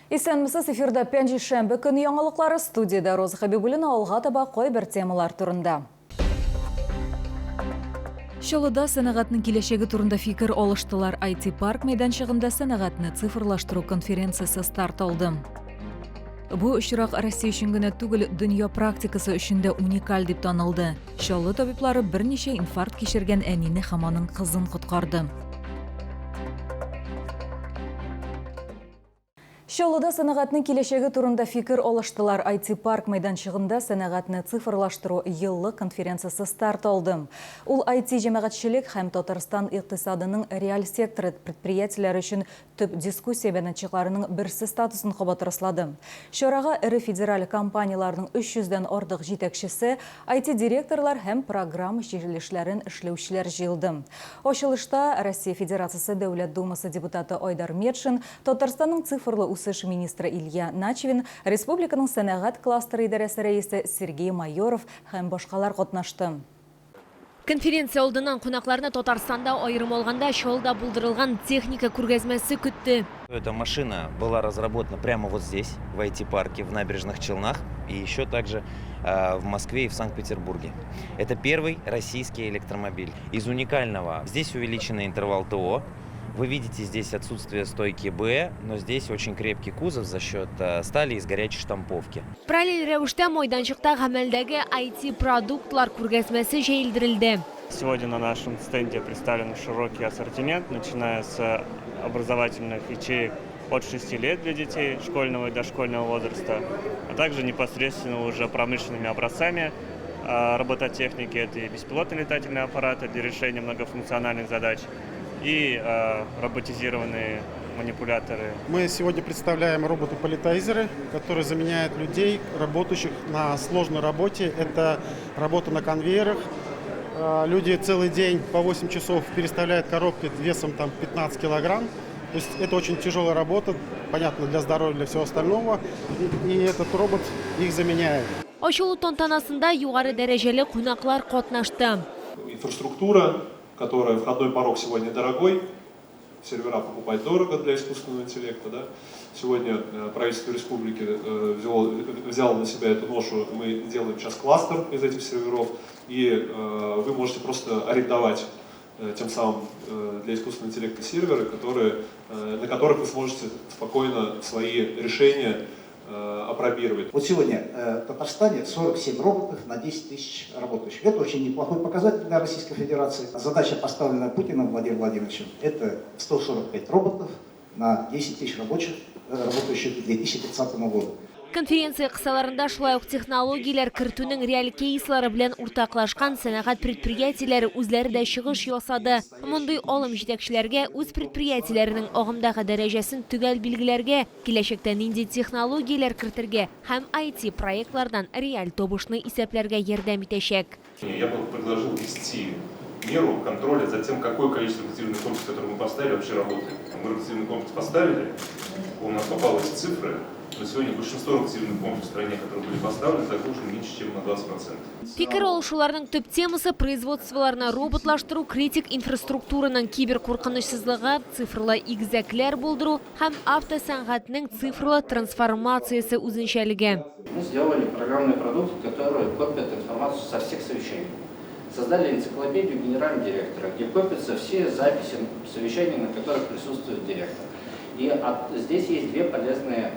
Исәнмесез, эфирда пәнжешәмбе күн яңалыклары, студияда Роза Хабибуллина, алга таба кой бер темалар турында. Чаллыда сәнәгатьнең киләчәге турында фикер алыштылар. IT парк мәйданчыгында сәнәгатьне цифрлаштыру конференциясе старт алды. Бу очрак Россия өчен генә түгел, дөнья практикасы өчен дә уникаль дип танылды. Чаллы табиблары берничә инфаркт кичергән әнине һәм аның кызын коткарды. Чаллыда сәнәгатьнең киләчәге турында фикер алыштылар. IT парк мәйданчыгында сәнәгатьне цифрлаштыру еллык конференциясе старт алды. Ул IT җәмәгатьчелек һәм Татарстан икътисадының реаль секторы предприятиеләре өчен төп дискуссия бәйнәчекләренең берсе статусын кабатрыслады. Чарага ире федераль компанияларның 300-дән артык җитәкчесе, IT директорлар һәм программа җигелешләрен эшләүчеләр җыелды. Ачылышта Россия Федерациясе Дәүләт Думасы депутаты Айдар Медшин, Татарстанның цифрлы үсеш министры Илья Начвин, республиканың сәнәгать кластеры идарәсе рәисе Сергей Майоров һәм башкалар катнашты. Конференция алдынан кунакларны Татарстанда айрым алганда Чаллыда булдырылган техника күргәзмәсе көтте. Эта машина была разработана прямо вот здесь, в IT-парке, в Набережных Челнах, и еще также в Москве и в Санкт-Петербурге. Это первый российский электромобиль. Из уникального здесь увеличенный интервал ТО. Вы видите здесь отсутствие стойки Б, но здесь очень крепкий кузов за счет стали из горячей штамповки. Параллель рәвештә майданчыкта гамәлдәге IT-продуктлар күргәзмәсе җәелдерелде. Сегодня на нашем стенде представлен широкий ассортимент, начиная с образовательных ячеек от 6 лет для детей школьного и дошкольного возраста, а также непосредственно уже промышленными образцами робототехники. Это и беспилотные летательные аппараты для решения многофункциональных задач, и роботизированные манипуляторы. Мы сегодня представляем роботы-полетайзеры, которые заменяют людей, работающих на сложной работе. Это работа на конвейерах. Люди целый день по 8 часов переставляют коробки весом 15 килограмм. То есть это очень тяжелая работа, понятно, для здоровья, для всего остального. И этот робот их заменяет. Ачылу тантанасында югары дәрәҗәле кунаклар катнашты. Инфраструктура, которая входной порог сегодня дорогой, сервера покупать дорого для искусственного интеллекта. Да? Сегодня правительство республики взяло на себя эту ношу. Мы делаем сейчас кластер из этих серверов, и вы можете просто арендовать тем самым для искусственного интеллекта серверы, на которых вы сможете спокойно свои решения опробировать. Вот сегодня в Татарстане 47 роботов на 10 тысяч работающих. Это очень неплохой показатель для Российской Федерации. Задача, поставленная Путиным Владимиром Владимировичем, это 145 роботов на 10 тысяч рабочих, работающих к 2030 году. Конференция кысаларында шулай ук технологиялар кертүнең реаль кейслары белән уртаклашкан сәнәгать предприятиеләре үзләре дә чыгыш ясады. Мондый алым җитәкчеләргә үз предприятиеләренең агымдагы дәрәҗәсен төгәл билгеләргә, киләчәктә нинди технологиялар кертергә һәм IT проектлардан реаль табышны исәпләргә ярдәм итәчәк. Я бы предложил ввести меру контроля за тем, какое количество ротативных комплексов, которые мы поставили, вообще работает. Мы ротативный комплекс поставили, у нас попалась цифры. На сегодня большинство ротативных комплексов в стране, которые были поставлены, загружены меньше, чем на 20%. Фикер алышуларның төп темасы производстволарны роботлаштыру, критик инфраструктураның киберкуркынычсызлыгы, цифрлы игезәкләр булдыру һәм автосәнгатьнең цифрлы трансформациясе үзенчәлеге. Мы сделали программный продукт, который копит информацию со всех совещаний. Создали энциклопедию генерального директора, где копятся все записи совещаний, на которых присутствует директор. И здесь есть две полезные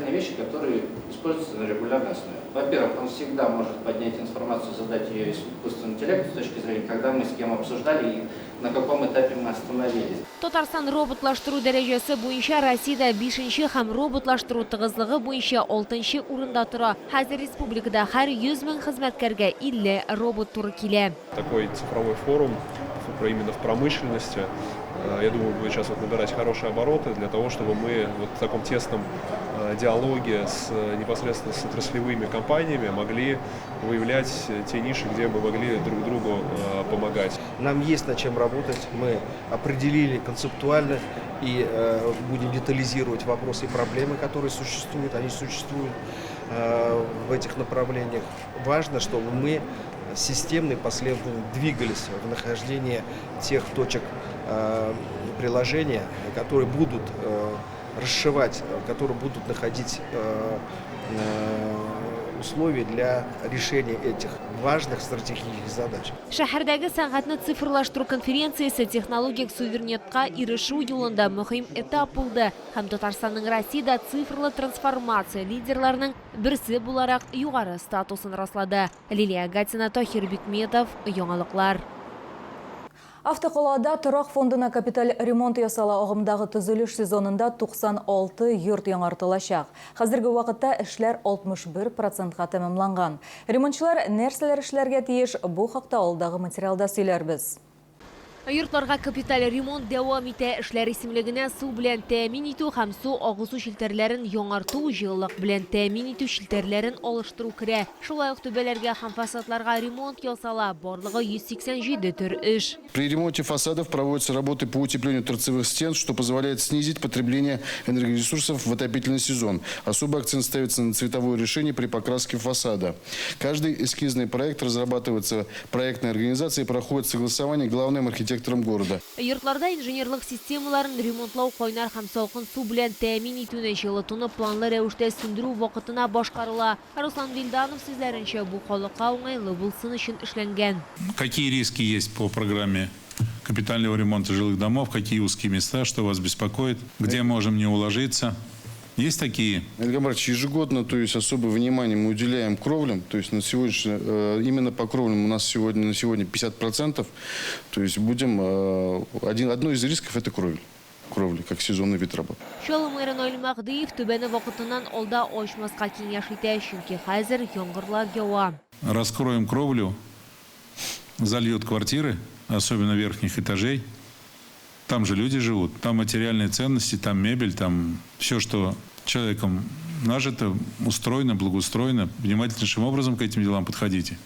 вещи, которые используются на регулярной основе. Во-первых, он всегда может поднять информацию, задать ее искусственному интеллекту с точки зрения, когда мы с кем обсуждали и на каком этапе мы остановились. Татарстан роботлаштыру дәрәҗәсе буенча Россиядә 5-нче һәм роботлаштыру тыгызлыгы буенча 6-нчы урында тора. Хәзер республикада һәр 100 мең хезмәткәргә 50 робот туры килә. Такой цифровой форум именно в промышленности, я думаю, будет сейчас набирать хорошие обороты для того, чтобы мы в таком тесном диалоге непосредственно с отраслевыми компаниями могли выявлять те ниши, где мы могли друг другу помогать. Нам есть над чем работать, мы определили концептуально и будем детализировать вопросы и проблемы, которые существуют, они существуют в этих направлениях. Важно, чтобы мы системно и последовательно двигались в нахождении тех точек приложения, которые будут расшивать, которые будут находить условия для решения этих важных стратегических задач. Шәһәрдәге сәнгатьне цифрлаштыру конференциясе технологик суверенитетка ирешү юлында мөһим этап булды һәм Татарстанның Россиядә цифрлы трансформация лидерларының берсе буларак югары статусын раслады. Лилия Гатина, Тохир Бикметов, яңалыклар. Автоколада торак фондына капиталь ремонт ясала агымдагы төзелеш сезонында 96 йорт яңартылачак. Хәзерге вакытта эшләр 61%га тәмамланган. Ремонтчылар нәрсәләр эшләргә тиеш, бу хакта алдагы материалда сөйләрбез. Йортларга капиталь ремонт дәвам итә. Эшләр исемлегенә су белән тәэмин итү һәм су агызу шелтәрләрен яңарту, җылылык белән тәэмин итү шелтәрләрен алыштыру керә. Шулай ук түбәләргә һәм фасадларга ремонт ясала. Барлыгы 187 төр эш. При ремонте фасадов проводятся работы по утеплению торцевых стен, что позволяет снизить потребление энергоресурсов в отопительный сезон. Особый акцент ставится на цветовое решение при покраске фасада. Каждый эскизный проект разрабатывается проектной организацией и проходит согласование главным архитектором города. Йортларда инженерлык системаларын ремонтлау, кайнар һәм салкын су белән тәэмин итүне җылытуны планлы рәвештә сүндерү вакытына башкарыла. Руслан Вильданов сүзләренчә, бу халыкка уңайлы булсын өчен эшләнгән. Какие риски есть по программе капитального ремонта жилых домов, какие узкие места, что вас беспокоит, где можем не уложиться? Есть такие? Олег Маркович, ежегодно, то есть особое внимание мы уделяем кровлям, то есть на сегодняшний, именно по кровлям у нас на сегодня 50%, то есть будем, одно из рисков это кровли, как сезонный вид работы. Шалымырын Ольмагдыев түбәне вакытыннан алда ачмаска киңәш итә, чөнки хәзер яңгырлар ява. Раскроем кровлю, зальют квартиры, особенно верхних этажей. Там же люди живут, там материальные ценности, там мебель, там все, что человеком нажито, устроено, благоустроено. Внимательнейшим образом к этим делам подходите.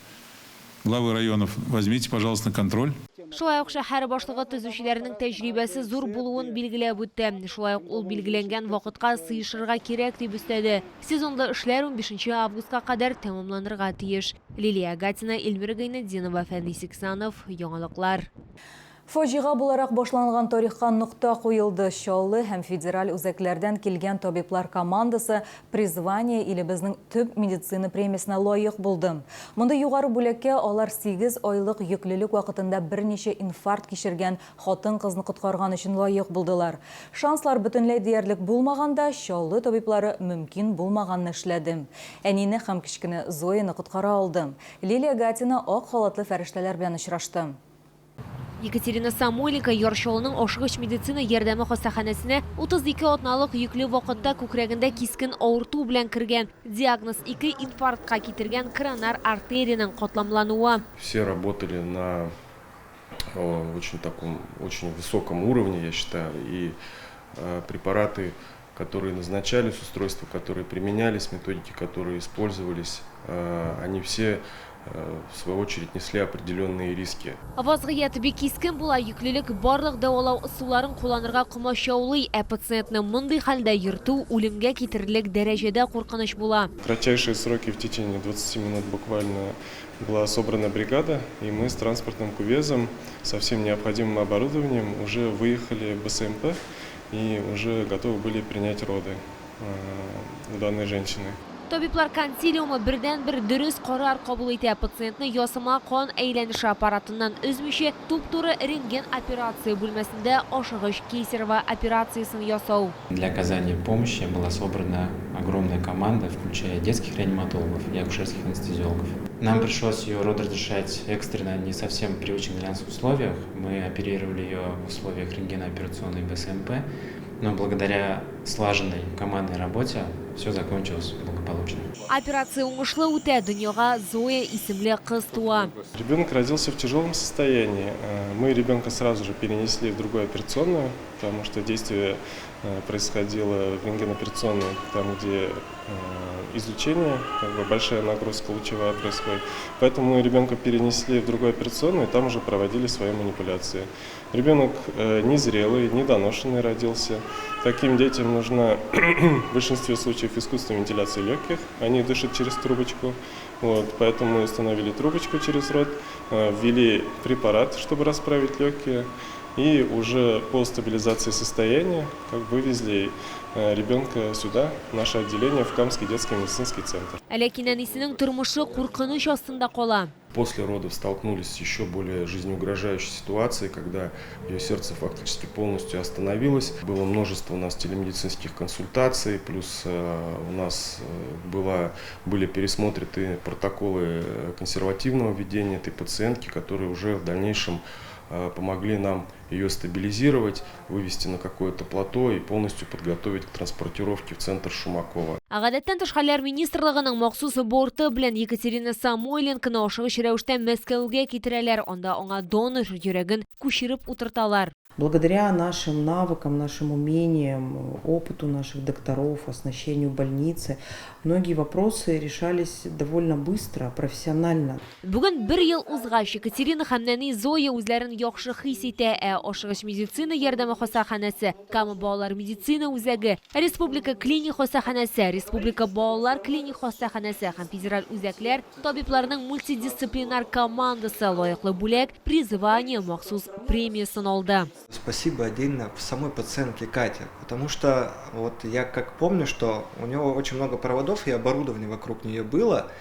Главы районов, возьмите, пожалуйста, на контроль. Шулай ук шәһәр башлыгы төзүчеләрнең тәҗрибәсе зур булуын билгеләп үтте. Шулай ук ул билгеләнгән вакытка сыешырга кирәк дип өстәде. Сезонлы эшләр 15 августка кадәр тәмамланырга тиеш. Лилия Гатина, Эльмира Гайнетдинова, Фәнис Сиксанов, яңалыклар. Фаҗига буларак башланган тарихка нукта куелды. Шаллы һәм федераль үзәкләрдән килгән табиблар командасы призвание или безнең төп медицина премиясына лаек булды. Монда югары бүләккә алар 8 айлык йөклелек вакытында берничә инфаркт кичергән хатын-кызны коткарган өчен лаек булдылар. Шанслар бөтенләй диярлек булмаганда, Шаллы табиблары мөмкин булмаганны эшләде. Әнине һәм кичкене Зояны коткара алды. Лилия Гатина ак халатлы фәрештәләр белән очрашты. Екатерина Самойленко Яршалының ашыгыч медицина ярдәме хастаханәсенә 32 атналык йөкле вакытта күкрәгендә кискен авырту белән кергән. Диагноз 2 инфарктка китергән коронар артерияның катламлануы. Все работали на очень высоком уровне, я считаю, и препараты, которые назначались, устройства, которые применялись, методики, которые использовались, они все в свою очередь несли определенные риски. Вазгыять бик кискен була, йөклелек барлык дәвалау ысуларын кулланырга комачаулый, пациентны мондый хәлдә йөртү үлемгә китерерлек дәрәҗәдә куркыныч була. В кратчайшие сроки, в течение 20 минут буквально, была собрана бригада, и мы с транспортным кувезом, со всем необходимым оборудованием уже выехали в БСМП и уже готовы были принять роды у данной женщины. Табиблар консилиумы бердән-бер дөрес карар кабул итә. Пациентны ясыма кан әйләнеше аппаратыннан өзмичә туп-туры рентген операция бүлмәсендә ашыгыч кесарево операциясын ясау. Для оказания помощи была собрана огромная команда, включая детских реаниматологов и акушерских анестезиологов. Нам пришлось ее родоразрешать экстренно, не совсем привычных для нас условиях. Мы оперировали ее в условиях рентгенооперационной БСМП, но благодаря слаженной командной работе все закончилось благополучно. Операция уңышлы үтә, дөньяга Зоя исемле кыз туа. Ребенок родился в тяжелом состоянии. Мы ребенка сразу же перенесли в другую операционную, потому что действие происходило в рентгеноперационной, там где излучение, большая нагрузка лучевая происходит. Поэтому мы ребенка перенесли в другую операционную, и там уже проводили свои манипуляции. Ребенок незрелый, недоношенный родился. Таким детям нужна в большинстве случаев искусственная вентиляция легких. Они дышат через трубочку. Поэтому мы установили трубочку через рот, ввели препарат, чтобы расправить легкие. И уже по стабилизации состояния вывезли ребенка сюда, в наше отделение, в Камский детский медицинский центр. После родов столкнулись с еще более жизнеугрожающей ситуацией, когда ее сердце фактически полностью остановилось. Было множество у нас телемедицинских консультаций, плюс у нас были пересмотрены протоколы консервативного ведения этой пациентки, которые уже в дальнейшем помогли нам ее стабилизировать, вывести на какое-то плато и полностью подготовить к транспортировке в центр Шумакова. Гадәттән тыш хәлләр министрлыгының махсус борты белән Екатерина Самойленконы ашыгыч рәвештә Мәскәүгә китерәләр, анда аңа донор йөрәген күчереп утырталар. Благодаря нашим навыкам, нашим умениям, опыту наших докторов, оснащению больницы, многие вопросы решались довольно быстро, профессионально. Бүген 1 ел узгач Екатерина һәм нәни Зоя үзләрен яхшы хис итә. Ашыгыч медицина ярдәме хастаханәсе, Кама балалар медицина үзәге, Республика клиник хастаханәсе, Республика балалар клиник хастаханәсе һәм федераль үзәкләр табибларының мультидисциплинар командасы лаеклы бүләк призвание махсус премиясын алды. Спасибо отдельно самой пациентке Кате, потому что вот я как помню, что у него очень много проводов и оборудования вокруг нее было,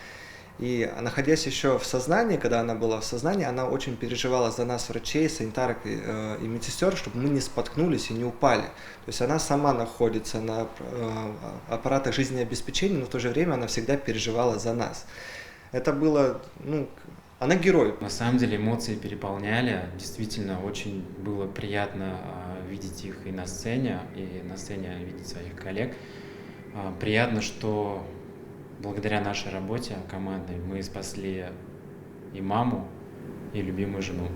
и находясь еще в сознании, когда она была в сознании, она очень переживала за нас, врачей, санитарок и медсестер, чтобы мы не споткнулись и не упали. То есть она сама находится на аппаратах жизнеобеспечения, но в то же время она всегда переживала за нас. Это было, она герой. На самом деле эмоции переполняли. Действительно, очень было приятно видеть их и на сцене видеть своих коллег. Приятно, что благодаря нашей работе командной мы спасли и маму, и любимую жену,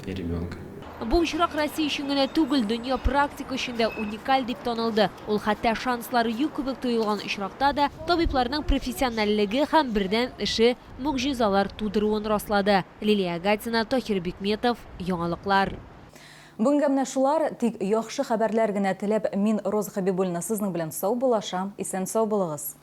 и ребенка. Бу очрак Россия өчен генә түгел, дөнья практика өчен дә уникаль дип танылды. Ул хәтта шанслары юк кебек тоелган очракта да табибларның профессионаллыгы һәм бердәм эше могҗизалар тудыруын раслады. Лилия Гатина, Тохир Бикметов, яңалыклар. Бүгенге менә шулар, тик яхшы хәбәрләр генә теләп, мин Роза Хәбибуллина сезнең белән сау булашам, исән сау булыгыз.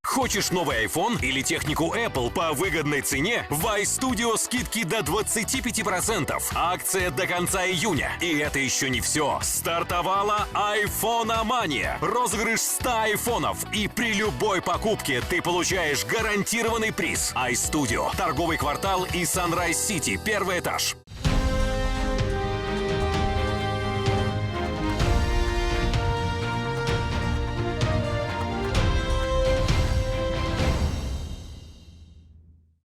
Хочешь новый iPhone или технику Apple по выгодной цене? В iStudio скидки до 25%. Акция до конца июня. И это еще не все. Стартовала iPhone-мания. Розыгрыш 100 айфонов. И при любой покупке ты получаешь гарантированный приз. iStudio. Торговый квартал и Sunrise City. 1-й этаж.